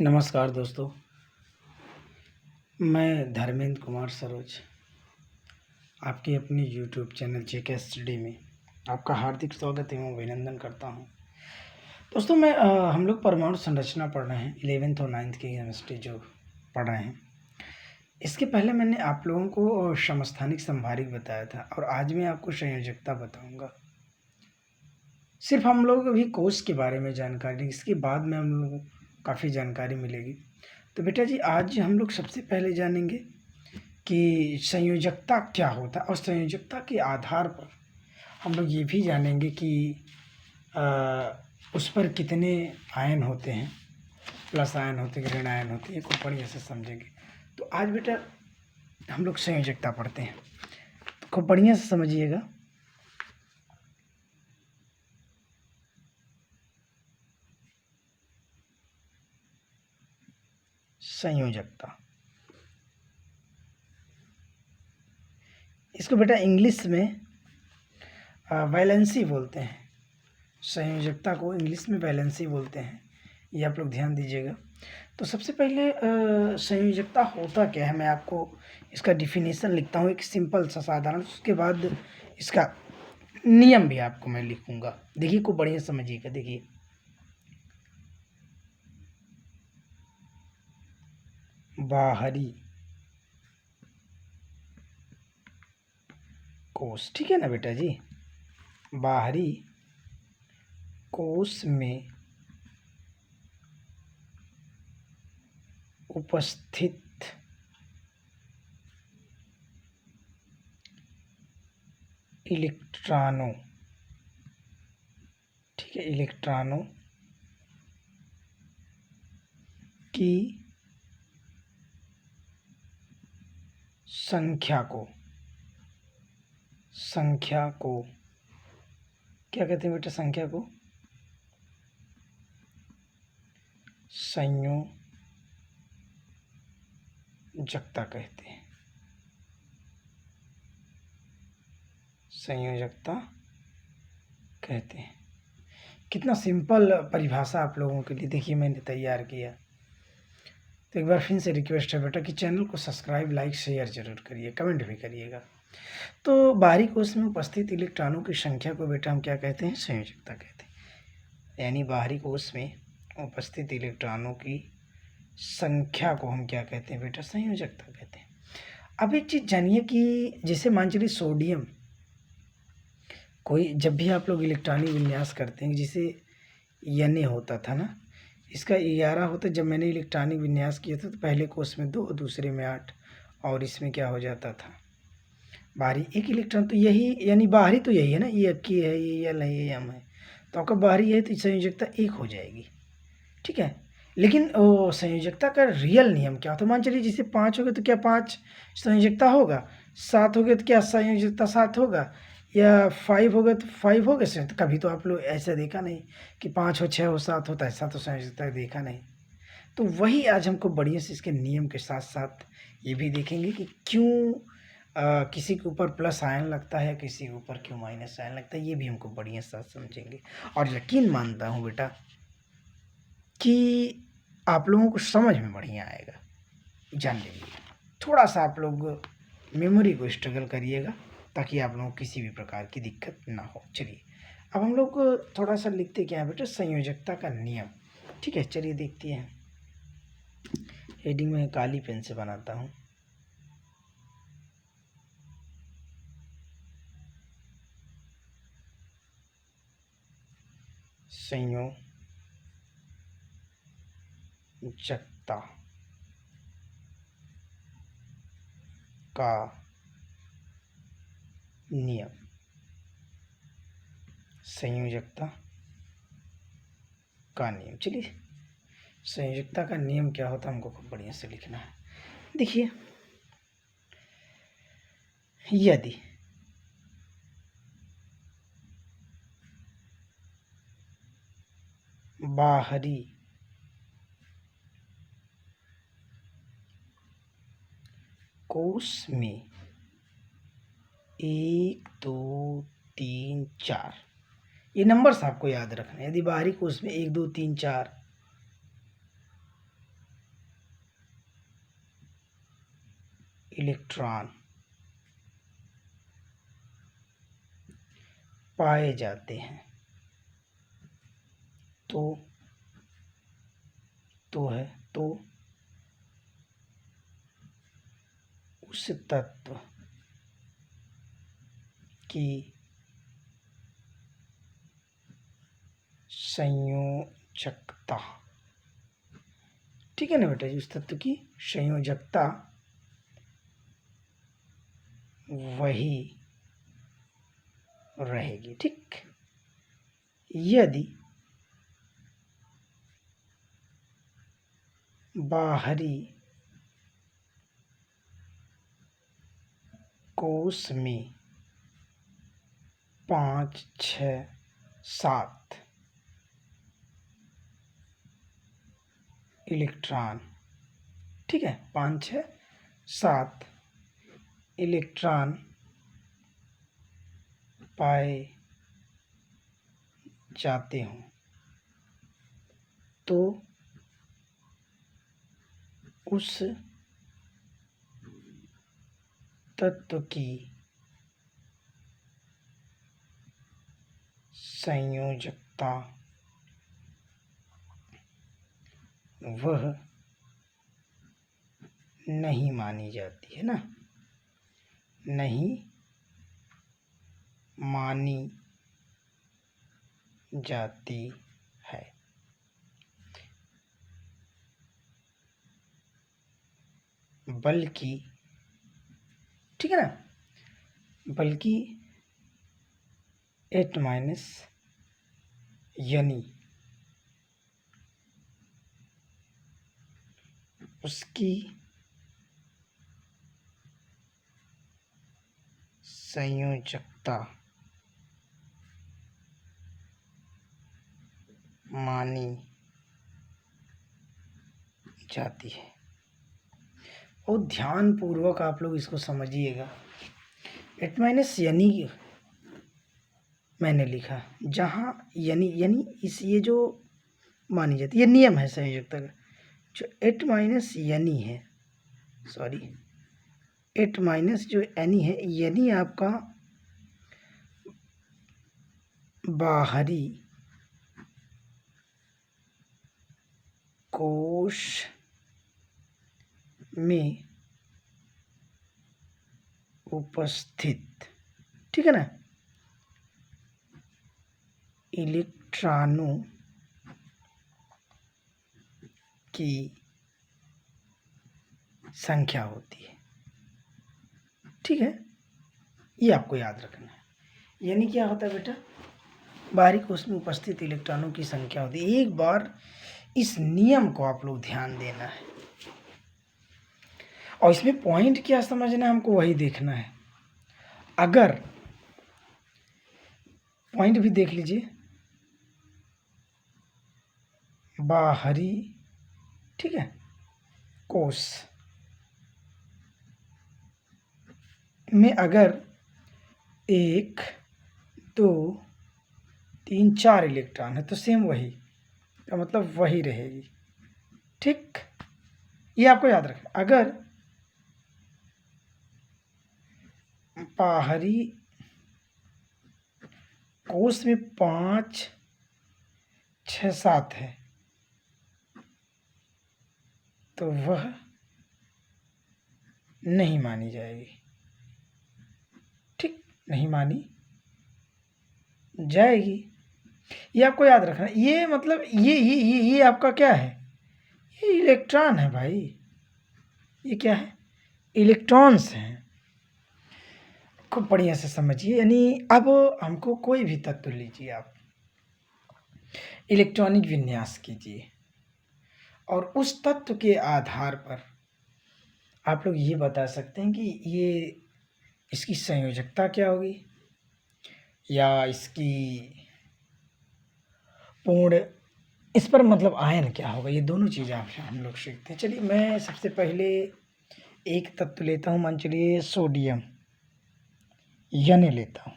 नमस्कार दोस्तों, मैं धर्मेंद्र कुमार सरोज आपके अपने यूट्यूब चैनल जेके स्टडी में आपका हार्दिक स्वागत एवं अभिनंदन करता हूं। दोस्तों हम लोग परमाणु संरचना पढ़ रहे हैं 11th और 9th की केमिस्ट्री जो पढ़ रहे हैं। इसके पहले मैंने आप लोगों को समस्थानिक संभारिक बताया था और आज मैं आपको संयोजकता बताऊँगा। सिर्फ हम लोग अभी कोष के बारे में जानकारी, इसके बाद में हम लोगों को काफ़ी जानकारी मिलेगी। तो बेटा जी, आज हम लोग सबसे पहले जानेंगे कि संयोजकता क्या होता है और संयोजकता के आधार पर हम लोग ये भी जानेंगे कि उस पर कितने आयन होते हैं, प्लस आयन होते हैं, ऋण आयन होते हैं, को बढ़िया से समझेंगे। तो आज बेटा हम लोग संयोजकता पढ़ते हैं, तो खूब बढ़िया से समझिएगा। संयोजकता, इसको बेटा इंग्लिश में वैलेंसी बोलते हैं। संयोजकता को इंग्लिश में वैलेंसी बोलते हैं, ये आप लोग ध्यान दीजिएगा। तो सबसे पहले संयोजकता होता क्या है, मैं आपको इसका डिफिनीशन लिखता हूँ, एक सिंपल सा साधारण। उसके बाद इसका नियम भी आपको मैं लिखूंगा। देखिए, को बढ़िया समझिएगा। देखिए, बाहरी कोष, ठीक है ना बेटा जी, बाहरी कोष में उपस्थित इलेक्ट्रॉनों, ठीक है, इलेक्ट्रॉनों की संख्या को क्या कहते हैं बेटा? संख्या को संयोजकता कहते हैं। संयोजकता कहते हैं। कितना सिंपल परिभाषा आप लोगों के लिए देखिए मैंने तैयार किया। तो एक बार फिर से रिक्वेस्ट है बेटा कि चैनल को सब्सक्राइब, लाइक, शेयर जरूर करिए, कमेंट भी करिएगा। तो बाहरी कोष में उपस्थित इलेक्ट्रॉनों की संख्या को बेटा हम क्या कहते हैं? संयोजकता कहते हैं। यानी बाहरी कोष में उपस्थित इलेक्ट्रॉनों की संख्या को हम क्या कहते हैं बेटा? संयोजकता कहते हैं। अब एक चीज़ जानिए कि जैसे मान चलिए सोडियम, कोई जब भी आप लोग इलेक्ट्रॉनिक विन्यास करते हैं, जिसे Na होता था ना, इसका 11 होता। जब मैंने इलेक्ट्रॉनिक विन्यास किया था तो पहले कोष में 2, दूसरे में 8 और इसमें क्या हो जाता था? बाहरी एक इलेक्ट्रॉन। तो यही यानी बाहरी तो यही है ना, ये की है, ये L है, ये M है। तो आपका बाहरी है तो संयोजकता 1 हो जाएगी, ठीक है। लेकिन संयोजकता का रियल नियम क्या होता है? मान चलिए जैसे 5 हो गए तो क्या 5 संयोजकता होगा? 7 हो गए तो क्या संयोजकता 7 होगा? या 5 हो गए तो 5 हो गए संयोजकता? कभी तो आप लोग ऐसा देखा नहीं कि 5 हो, 6 हो, 7 होता, ऐसा तो संयोजकता देखा नहीं। तो वही आज हमको बढ़िया से इसके नियम के साथ साथ ये भी देखेंगे कि क्यों किसी के ऊपर प्लस आयन लगता है, किसी के ऊपर क्यों माइनस आयन लगता है, ये भी हमको बढ़िया से साथ समझेंगे। और यकीन मानता हूँ बेटा कि आप लोगों को समझ में बढ़िया आएगा, जान लीजिए। थोड़ा सा आप लोग मेमोरी को स्ट्रगल करिएगा ताकि आप लोगों को किसी भी प्रकार की दिक्कत ना हो। चलिए, अब हम लोग थोड़ा सा लिखते क्या है बेटा? संयोजकता का नियम, ठीक है। चलिए देखते हैं। हेडिंग में काली पेन से बनाता हूँ। संयोजकता का नियम, संयोजकता का नियम। चलिए, संयोजकता का नियम क्या होता है हमको खूब बढ़िया से लिखना है। देखिए, यदि बाहरी कोष में 1, 2, 3, 4 ये नंबर्स आपको याद रखना है। यदि बाहरी कोष में 1, 2, 3, 4 इलेक्ट्रॉन पाए जाते हैं तो है तो उस तत्व की संयोजकता, ठीक है ना बेटा जी, उस तत्व की संयोजकता वही रहेगी। ठीक, यदि बाहरी कोश में 5, 6, 7 इलेक्ट्रॉन, ठीक है, 5, 6, 7 इलेक्ट्रॉन पाए जाते हों तो उस तत्व की संयोजकता वह नहीं मानी जाती है ना, नहीं मानी जाती है, बल्कि, ठीक है ना, बल्कि 8 यानी उसकी संयोजकता मानी जाती है। और ध्यान पूर्वक आप लोग इसको समझिएगा। 8 यानी मैंने लिखा, जहाँ यानी इस ये जो मानी जाती है, ये नियम है संयोजकता का। जो 8 यानी है, सॉरी 8 जो यानी है, यानी आपका बाहरी कोश में उपस्थित, ठीक है ना, इलेक्ट्रॉनों की संख्या होती है। ठीक है, ये आपको याद रखना है। यानी क्या होता है बेटा, बाहरी कोश में उपस्थित इलेक्ट्रॉनों की संख्या होती है। एक बार इस नियम को आप लोग ध्यान देना है, और इसमें पॉइंट क्या समझना है हमको, वही देखना है। अगर पॉइंट भी देख लीजिए, बाहरी, ठीक है, कोश में अगर 1, 2, 3, 4 इलेक्ट्रॉन है तो सेम वही का मतलब वही रहेगी। ठीक, ये आपको याद रखना। अगर बाहरी कोश में 5, 6, 7 है तो वह नहीं मानी जाएगी। ठीक, नहीं मानी जाएगी, ये आपको याद रखना। ये मतलब ये आपका क्या है, ये इलेक्ट्रॉन है भाई, ये क्या है, इलेक्ट्रॉन्स हैं। खूब बढ़िया से समझिए। यानी अब हमको कोई भी तत्व लीजिए, आप इलेक्ट्रॉनिक विन्यास कीजिए और उस तत्व के आधार पर आप लोग ये बता सकते हैं कि ये इसकी संयोजकता क्या होगी या इसकी पूर्ण, इस पर मतलब आयन क्या होगा। ये दोनों चीज़ें आप हम लोग सीखते हैं। चलिए, मैं सबसे पहले एक तत्व लेता हूँ, मान चलिए सोडियम, यानी लेता हूँ।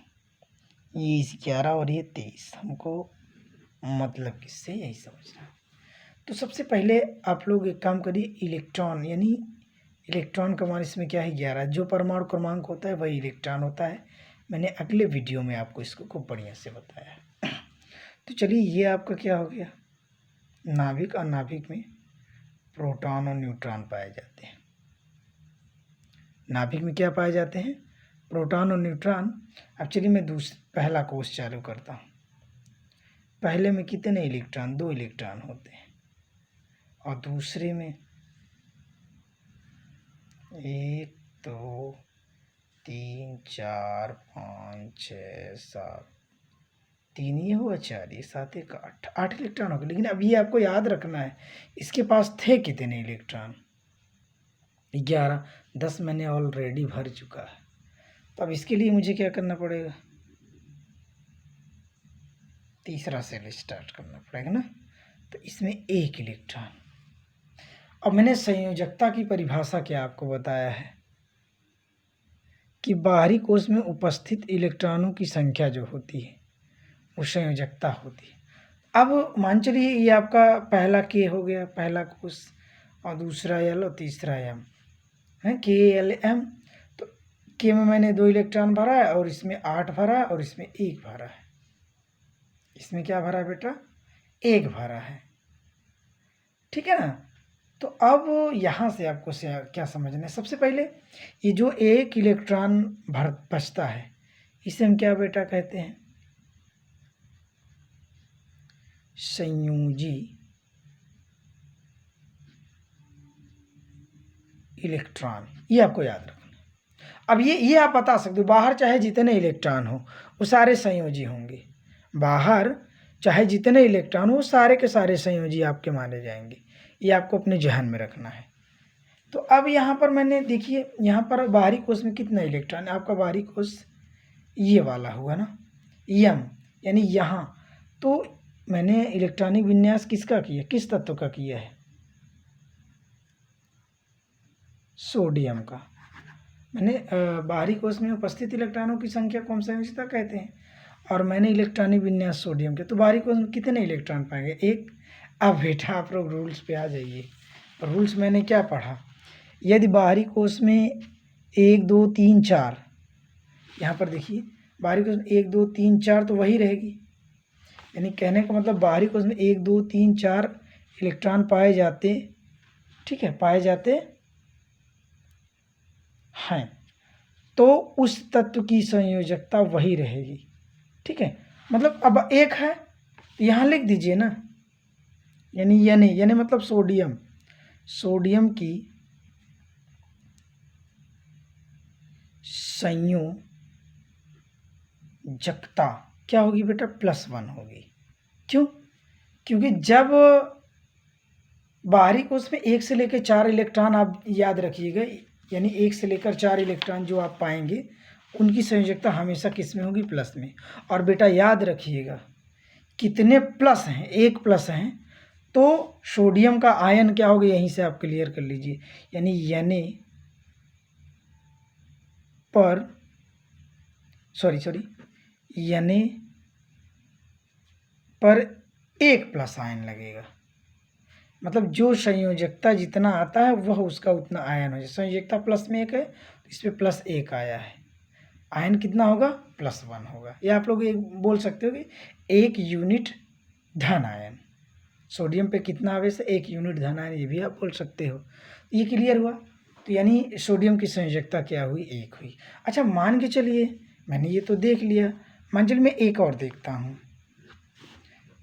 ये 11 और ये 23, हमको मतलब किससे यही समझना। तो सबसे पहले आप लोग एक काम करिए, इलेक्ट्रॉन यानी इलेक्ट्रॉन का मान इसमें क्या है 11। जो परमाणु क्रमांक होता है वही इलेक्ट्रॉन होता है। मैंने अगले वीडियो में आपको इसको खूब बढ़िया से बताया है। तो चलिए ये आपका क्या हो गया नाभिक, और नाभिक में प्रोटॉन और न्यूट्रॉन पाए जाते हैं। नाभिक में क्या पाए जाते हैं प्रोटॉन और न्यूट्रॉन। अब चलिए मैं पहला कोष चालू करता हूँ। पहले में कितने इलेक्ट्रॉन 2 इलेक्ट्रॉन होते हैं, और दूसरे में 1 2 3 4 5 6 7 3 ये हुआ 4 ये 7 1 8 इलेक्ट्रॉन हो गए। लेकिन अब ये आपको याद रखना है इसके पास थे कितने इलेक्ट्रॉन 11। 10 मैंने ऑलरेडी भर चुका है। तो अब इसके लिए मुझे क्या करना पड़ेगा तीसरा सेल स्टार्ट करना पड़ेगा ना। तो इसमें 1 इलेक्ट्रॉन। अब मैंने संयोजकता की परिभाषा क्या आपको बताया है कि बाहरी कोश में उपस्थित इलेक्ट्रॉनों की संख्या जो होती है वो संयोजकता होती है। अब मान चलिए ये आपका पहला के हो गया पहला कोश, और दूसरा एल और तीसरा एम है के एल एम। तो के में मैंने 2 इलेक्ट्रॉन भरा है और इसमें 8 भरा है और इसमें 1 भरा है। इसमें क्या भरा है बेटा 1 भरा है, ठीक है ना। तो अब यहाँ से आपको क्या समझना है सबसे पहले ये जो 1 इलेक्ट्रॉन बचता है इसे हम क्या बेटा कहते हैं संयोजी इलेक्ट्रॉन। ये आपको याद रखना। अब ये आप बता सकते हो बाहर चाहे जितने इलेक्ट्रॉन हो वो सारे संयोजी होंगे। बाहर चाहे जितने इलेक्ट्रॉन हो सारे के सारे संयोजी आपके माने जाएंगे। ये आपको अपने ध्यान में रखना है। तो अब यहाँ पर मैंने देखिए यहाँ पर बाहरी कोश में कितना इलेक्ट्रॉन है आपका बाहरी कोश ये वाला हुआ ना यम यानी यहाँ। तो मैंने इलेक्ट्रॉनिक विन्यास किसका किया किस तत्व का किया है सोडियम का। मैंने बाहरी कोश में उपस्थित इलेक्ट्रॉनों की संख्या को हम संयोजकता कहते हैं, और मैंने इलेक्ट्रॉनिक विन्यास सोडियम के। तो बाहरी कोश में कितने इलेक्ट्रॉन पाएंगे 1। अब बेटा आप लोग रूल्स पे आ जाइए। रूल्स मैंने क्या पढ़ा यदि बाहरी कोश में 1 2 3 4 यहाँ पर देखिए बाहरी कोश में 1 2 3 4 तो वही रहेगी। यानी कहने का मतलब बाहरी कोश में 1 2 3 4 इलेक्ट्रॉन पाए जाते, ठीक है पाए जाते हैं। तो उस तत्व की संयोजकता वही रहेगी, ठीक है। मतलब अब 1 है तो यहाँ लिख दीजिए ना यानी मतलब सोडियम की संयोजकता क्या होगी बेटा +1 होगी। क्यों क्योंकि जब बाहरी कोश में 1 से लेकर 4 इलेक्ट्रॉन आप याद रखिएगा यानी 1 से लेकर 4 इलेक्ट्रॉन जो आप पाएंगे उनकी संयोजकता हमेशा किस में होगी प्लस में। और बेटा याद रखिएगा कितने प्लस हैं 1 प्लस हैं तो सोडियम का आयन क्या होगा यहीं से आप क्लियर कर लीजिए यानी पर 1 प्लस आयन लगेगा। मतलब जो संयोजकता जितना आता है वह उसका उतना आयन हो जाए। संयोजकता +1 है तो इस पर +1 आया है, आयन कितना होगा +1 होगा। या आप लोग एक बोल सकते हो कि 1 यूनिट धन आयन। सोडियम पे कितना आवेश है 1 यूनिट धन आयन, ये भी आप बोल सकते हो। ये क्लियर हुआ। तो यानी सोडियम की संयोजकता क्या हुई 1 हुई। अच्छा मान के चलिए मैंने ये तो देख लिया, मान चलिए मैं एक और देखता हूँ।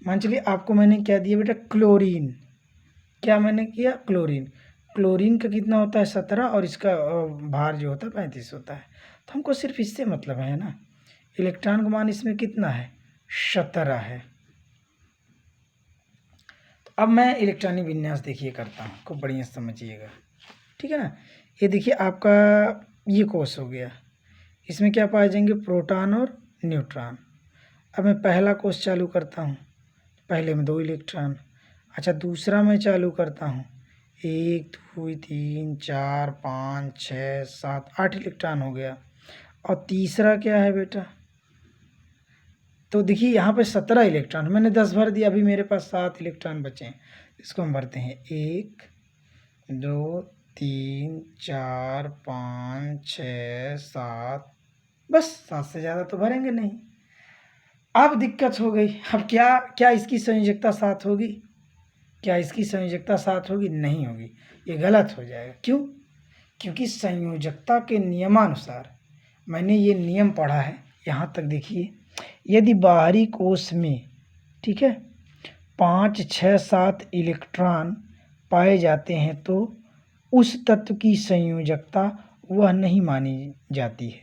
मान चलिए आपको मैंने क्या दिया बेटा क्लोरीन। क्या मैंने किया क्लोरीन का कितना होता है 17 और इसका भार जो होता है 35 होता है। तो हमको सिर्फ इससे मतलब है ना इलेक्ट्रॉन का मान इसमें कितना है 17 है। तो अब मैं इलेक्ट्रॉनिक विन्यास देखिए करता हूँ, खूब बढ़िया समझिएगा, ठीक है ना। ये देखिए आपका ये कोश हो गया, इसमें क्या पाए जाएंगे प्रोटॉन और न्यूट्रॉन। अब मैं पहला कोश चालू करता हूँ, पहले में 2 इलेक्ट्रॉन। अच्छा दूसरा मैं चालू करता हूँ 1 2 3 4 5 6 7 8 इलेक्ट्रॉन हो गया। और तीसरा क्या है बेटा तो देखिए यहाँ पे 17 इलेक्ट्रॉन मैंने 10 भर दिया, अभी मेरे पास 7 इलेक्ट्रॉन बचे हैं। इसको हम भरते हैं 1 2 3 4 5 6 7, बस 7 से ज़्यादा तो भरेंगे नहीं। अब दिक्कत हो गई, अब क्या क्या इसकी संयोजकता 7 होगी? क्या इसकी संयोजकता 7 होगी? नहीं होगी, ये गलत हो जाएगा। क्यों? क्योंकि संयोजकता के नियमानुसार, मैंने ये नियम पढ़ा है, यहाँ तक देखिए, यदि बाहरी कोश में, ठीक है, 5 6 7 इलेक्ट्रॉन पाए जाते हैं तो उस तत्व की संयोजकता वह नहीं मानी जाती है,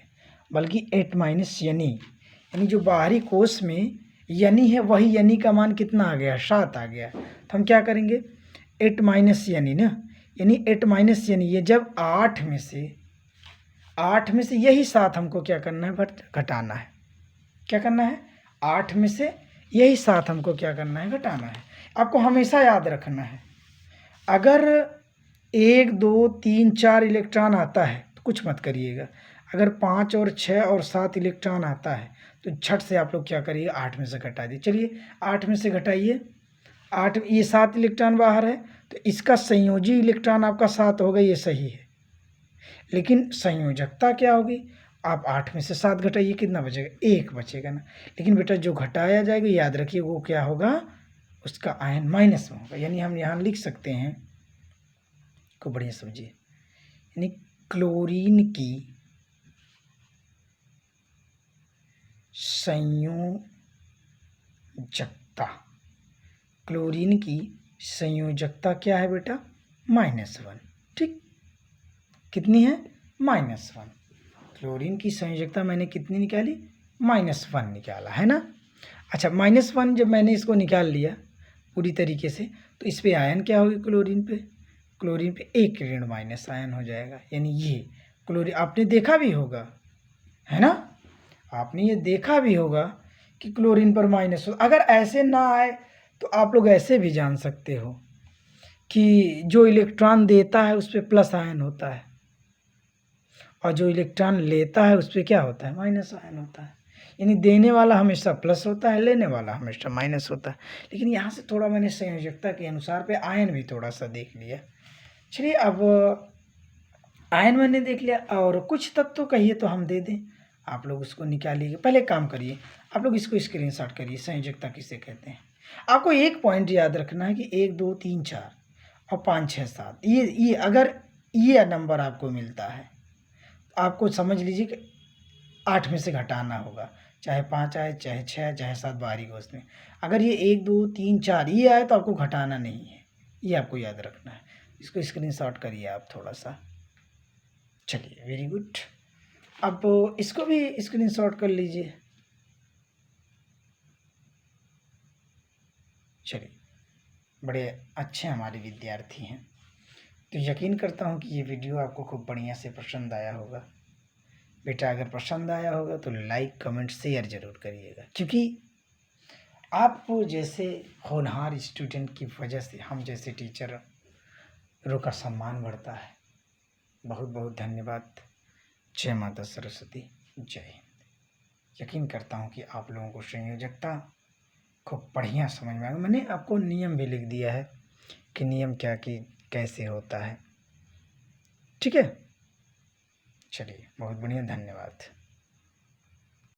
बल्कि 8- यानी जो बाहरी कोश में यानी है, वही यानी का मान कितना आ गया? 7 आ गया। तो हम क्या करेंगे? 8- यानी ना, यानी 8- यानी ये जब 8 में से यही 7 हमको क्या करना है? घटाना है। क्या करना है? 8 में से यही 7 हमको क्या करना है? घटाना है। आपको हमेशा याद रखना है, अगर 1 2 3 4 इलेक्ट्रॉन आता है तो कुछ मत करिएगा। अगर 5 और 6 और 7 इलेक्ट्रॉन आता है तो झट से आप लोग क्या करिए? 8 में से घटा दिए। चलिए 8 में से घटाइए। 8, ये 7 इलेक्ट्रॉन बाहर है तो इसका संयोजी इलेक्ट्रॉन आपका 7 होगा, ये सही है। लेकिन संयोजकता क्या होगी? आप 8 में से 7 घटाइए, कितना बचेगा? 1 बचेगा ना। लेकिन बेटा जो घटाया जाएगा याद रखिए वो क्या होगा? उसका आयन माइनस में होगा। यानी हम यहाँ लिख सकते हैं, को बढ़िया समझिए, यानी क्लोरीन की संयोजकता, क्लोरीन की संयोजकता क्या है बेटा? -1। ठीक, कितनी है? -1। क्लोरीन की संयोजकता मैंने कितनी निकाली? -1 निकाला है ना। अच्छा, -1 जब मैंने इसको निकाल लिया पूरी तरीके से, तो इस पे आयन क्या होगी? क्लोरीन पे 1 ऋण माइनस आयन हो जाएगा। यानी ये क्लोरीन आपने देखा भी होगा, है ना, आपने ये देखा भी होगा कि क्लोरीन पर माइनस हो। अगर ऐसे ना आए तो आप लोग ऐसे भी जान सकते हो कि जो इलेक्ट्रॉन देता है उस पर प्लस आयन होता है और जो इलेक्ट्रॉन लेता है उस पर क्या होता है? माइनस आयन होता है। यानी देने वाला हमेशा प्लस होता है, लेने वाला हमेशा माइनस होता है। लेकिन यहाँ से थोड़ा मैंने संयोजकता के अनुसार पे आयन भी थोड़ा सा देख लिया। चलिए, अब आयन मैंने देख लिया और कुछ तत्व कहिए तो हम दे दें, आप लोग उसको निकालिए। पहले काम करिए, आप लोग इसको स्क्रीनशॉट करिए, संयोजकता किसे कहते हैं। आपको एक पॉइंट याद रखना है कि 1 2 3 4 और 5 6 7, ये अगर ये नंबर आपको मिलता है, आपको समझ लीजिए कि 8 में से घटाना होगा, चाहे 5 आए, चाहे 6 आए, चाहे 7 बाहरी कोश में। अगर ये 1 2 3 4 ये आए तो आपको घटाना नहीं है, ये आपको याद रखना है। इसको स्क्रीनशॉट करिए आप थोड़ा सा। चलिए, वेरी गुड। अब इसको भी स्क्रीनशॉट कर लीजिए। चलिए, बड़े अच्छे हमारे विद्यार्थी हैं, तो यकीन करता हूँ कि ये वीडियो आपको खूब बढ़िया से पसंद आया होगा। बेटा अगर पसंद आया होगा तो लाइक कमेंट शेयर ज़रूर करिएगा, क्योंकि आप जैसे होनहार स्टूडेंट की वजह से हम जैसे टीचरों का सम्मान बढ़ता है। बहुत बहुत धन्यवाद। जय माता सरस्वती, जय हिंद। यकीन करता हूँ कि आप लोगों को संयोजकता खूब बढ़िया समझ में आएगा। मैंने आपको नियम भी लिख दिया है कि नियम क्या कि कैसे होता है। ठीक है, चलिए, बहुत बढ़िया, धन्यवाद।